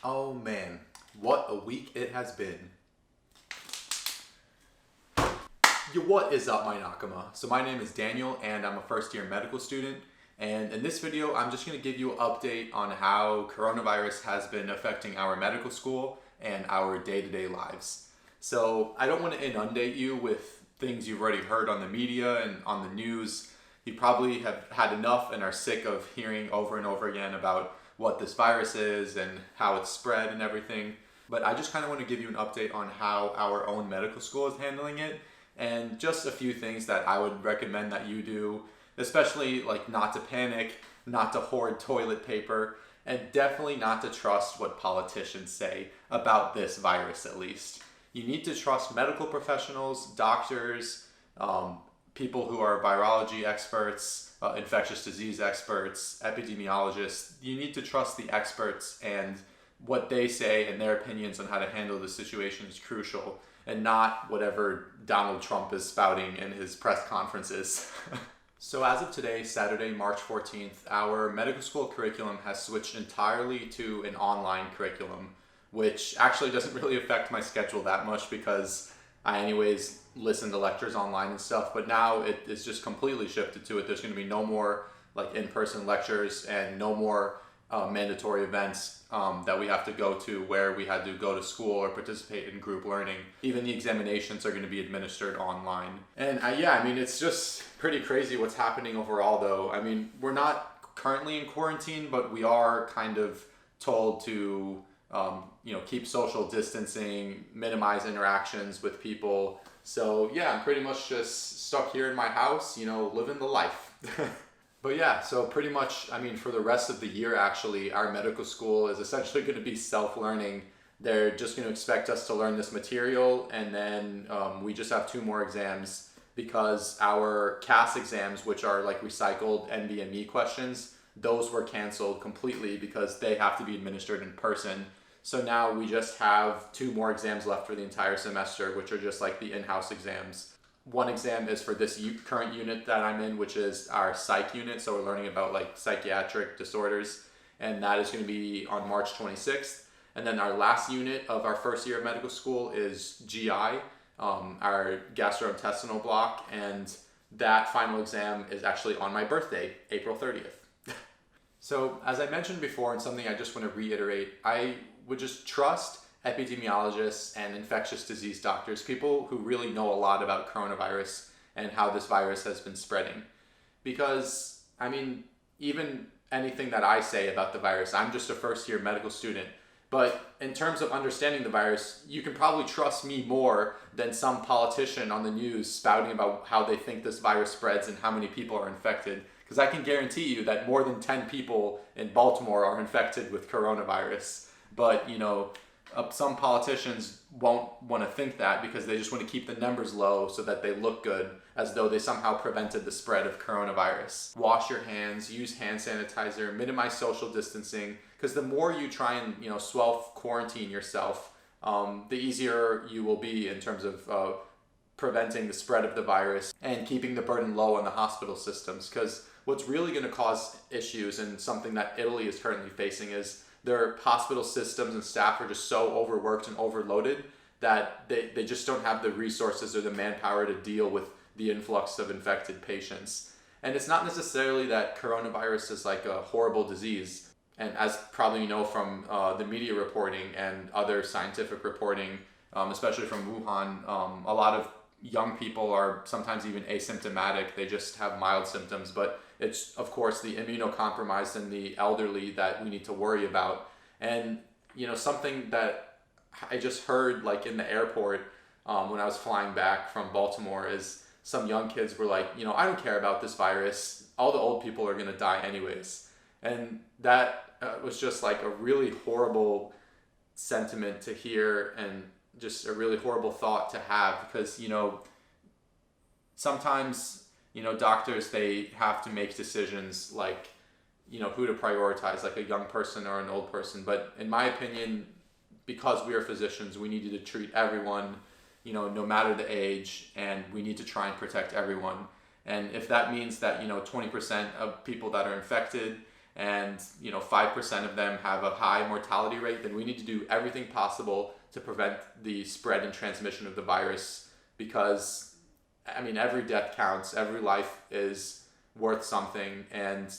Oh man, what a week it has been. Yo, what is up, my Nakama? So my name is Daniel and I'm a first year medical student. And in this video, I'm just gonna give you an update on how coronavirus has been affecting our medical school and our day-to-day lives. So I don't wanna inundate you with things you've already heard on the media and on the news. You probably have had enough and are sick of hearing over and over again about what this virus is and how it's spread and everything. But I just kind of want to give you an update on how our own medical school is handling it and just a few things that I would recommend that you do, especially like not to panic, not to hoard toilet paper, and definitely not to trust what politicians say about this virus at least. You need to trust medical professionals, doctors, people who are virology experts, infectious disease experts, epidemiologists. You need to trust the experts, and what they say and their opinions on how to handle the situation is crucial, and not whatever Donald Trump is spouting in his press conferences. So as of today, Saturday, March 14th, our medical school curriculum has switched entirely to an online curriculum, which actually doesn't really affect my schedule that much because I anyways listen to lectures online and stuff, but now it's just completely shifted to it. There's going to be no more like in-person lectures and no more mandatory events that we have to go to where we had to go to school or participate in group learning. Even the examinations are going to be administered online. And yeah, I mean, it's just pretty crazy what's happening overall though. I mean, we're not currently in quarantine, but we are kind of told to keep social distancing, minimize interactions with people. So yeah, I'm pretty much just stuck here in my house, living the life. But yeah, so pretty much, I mean, for the rest of the year, actually, our medical school is essentially going to be self-learning. They're just going to expect us to learn this material, and then we just have 2 more exams because our CAS exams, which are like recycled NVMe questions, those were canceled completely because they have to be administered in person. So now we just have 2 more exams left for the entire semester, which are just like the in-house exams. One exam is for this current unit that I'm in, which is our psych unit. So we're learning about like psychiatric disorders, and that is going to be on March 26th. And then our last unit of our first year of medical school is GI, our gastrointestinal block, and that final exam is actually on my birthday, April 30th. So as I mentioned before, and something I just want to reiterate, I would just trust epidemiologists and infectious disease doctors, people who really know a lot about coronavirus and how this virus has been spreading. Because, I mean, even anything that I say about the virus, I'm just a first year medical student, but in terms of understanding the virus, you can probably trust me more than some politician on the news spouting about how they think this virus spreads and how many people are infected. Because I can guarantee you that more than 10 people in Baltimore are infected with coronavirus. But, some politicians won't want to think that because they just want to keep the numbers low so that they look good, as though they somehow prevented the spread of coronavirus. Wash your hands, use hand sanitizer, minimize social distancing, because the more you try and self-quarantine yourself, the easier you will be in terms of preventing the spread of the virus and keeping the burden low on the hospital systems. Because what's really going to cause issues, and something that Italy is currently facing, is their hospital systems and staff are just so overworked and overloaded that they just don't have the resources or the manpower to deal with the influx of infected patients. And it's not necessarily that coronavirus is like a horrible disease. And as probably you know from the media reporting and other scientific reporting, especially from Wuhan, a lot of young people are sometimes even asymptomatic. They just have mild symptoms, but it's of course the immunocompromised and the elderly that we need to worry about. And something that I just heard like in the airport when I was flying back from Baltimore is some young kids were like, I don't care about this virus. All the old people are going to die anyways. And that was just like a really horrible sentiment to hear, and just a really horrible thought to have, because sometimes doctors, they have to make decisions like who to prioritize, like a young person or an old person. But in my opinion, because we are physicians, we need to treat everyone no matter the age, and we need to try and protect everyone. And if that means that 20% of people that are infected and 5% of them have a high mortality rate, then we need to do everything possible to prevent the spread and transmission of the virus, because every death counts, every life is worth something, and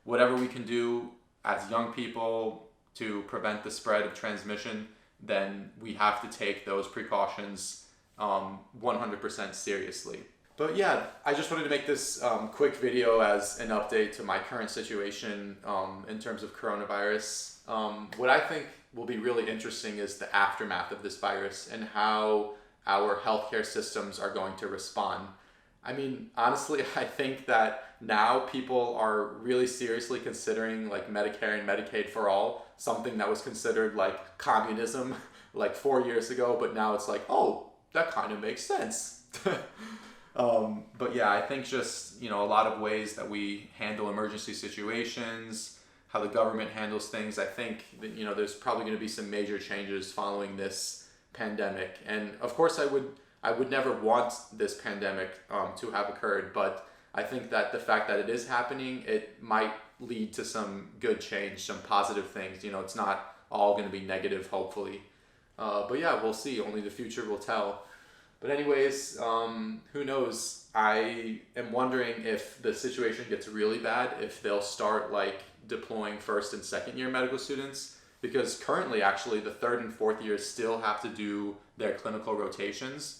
whatever we can do as young people to prevent the spread of transmission, then we have to take those precautions 100% seriously. But yeah, I just wanted to make this quick video as an update to my current situation in terms of coronavirus. What I think will be really interesting is the aftermath of this virus and how our healthcare systems are going to respond. Honestly, I think that now people are really seriously considering like Medicare and Medicaid for all, something that was considered like communism like 4 years ago, but now it's like, oh, that kind of makes sense. But yeah, I think just, a lot of ways that we handle emergency situations, how the government handles things, I think that, there's probably going to be some major changes following this pandemic. And of course I would never want this pandemic to have occurred, but I think that the fact that it is happening, it might lead to some good change, some positive things. It's not all going to be negative, hopefully. But yeah, we'll see. Only the future will tell. But anyways, who knows? I am wondering if the situation gets really bad, if they'll start like deploying first and second year medical students, because currently actually the third and fourth years still have to do their clinical rotations.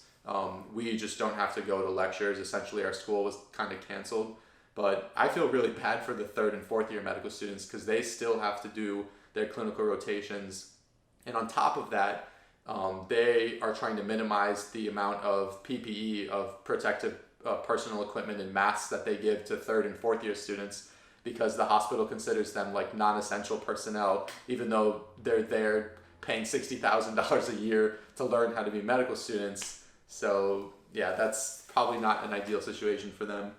We just don't have to go to lectures. Essentially our school was kind of canceled, but I feel really bad for the third and fourth year medical students because they still have to do their clinical rotations. And on top of that, they are trying to minimize the amount of PPE, of protective personal equipment and masks that they give to third and fourth year students, because the hospital considers them like non-essential personnel, even though they're there paying $60,000 a year to learn how to be medical students. So yeah, that's probably not an ideal situation for them.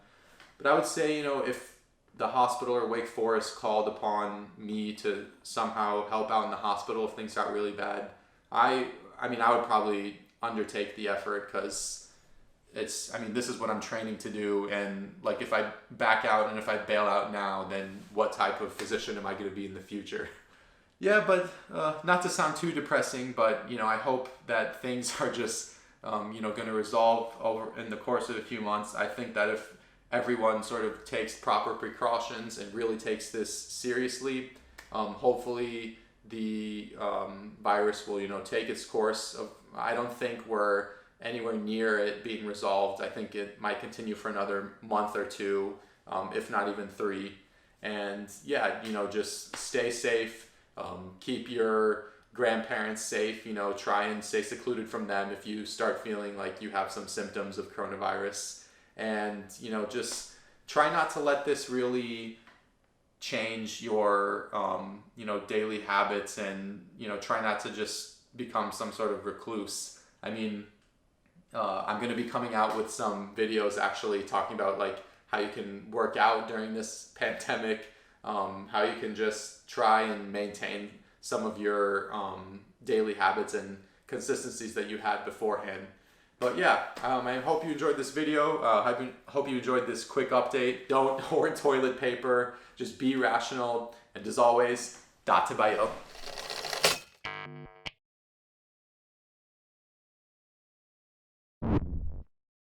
But I would say, if the hospital or Wake Forest called upon me to somehow help out in the hospital if things got really bad, I would probably undertake the effort, because this is what I'm training to do, and like if I back out and if I bail out now, then what type of physician am I going to be in the future? Yeah, but not to sound too depressing, but I hope that things are just going to resolve over in the course of a few months. I think that if everyone sort of takes proper precautions and really takes this seriously, hopefully the virus will take its course. I don't think we're anywhere near it being resolved. I think it might continue for another month or two, if not even 3. And yeah, just stay safe, keep your grandparents safe, try and stay secluded from them if you start feeling like you have some symptoms of coronavirus, and just try not to let this really change your daily habits, and try not to just become some sort of recluse. I'm going to be coming out with some videos actually talking about like how you can work out during this pandemic, how you can just try and maintain some of your daily habits and consistencies that you had beforehand. But yeah, I hope you enjoyed this video. I hope you enjoyed this quick update. Don't hoard toilet paper. Just be rational. And as always, dattebayo.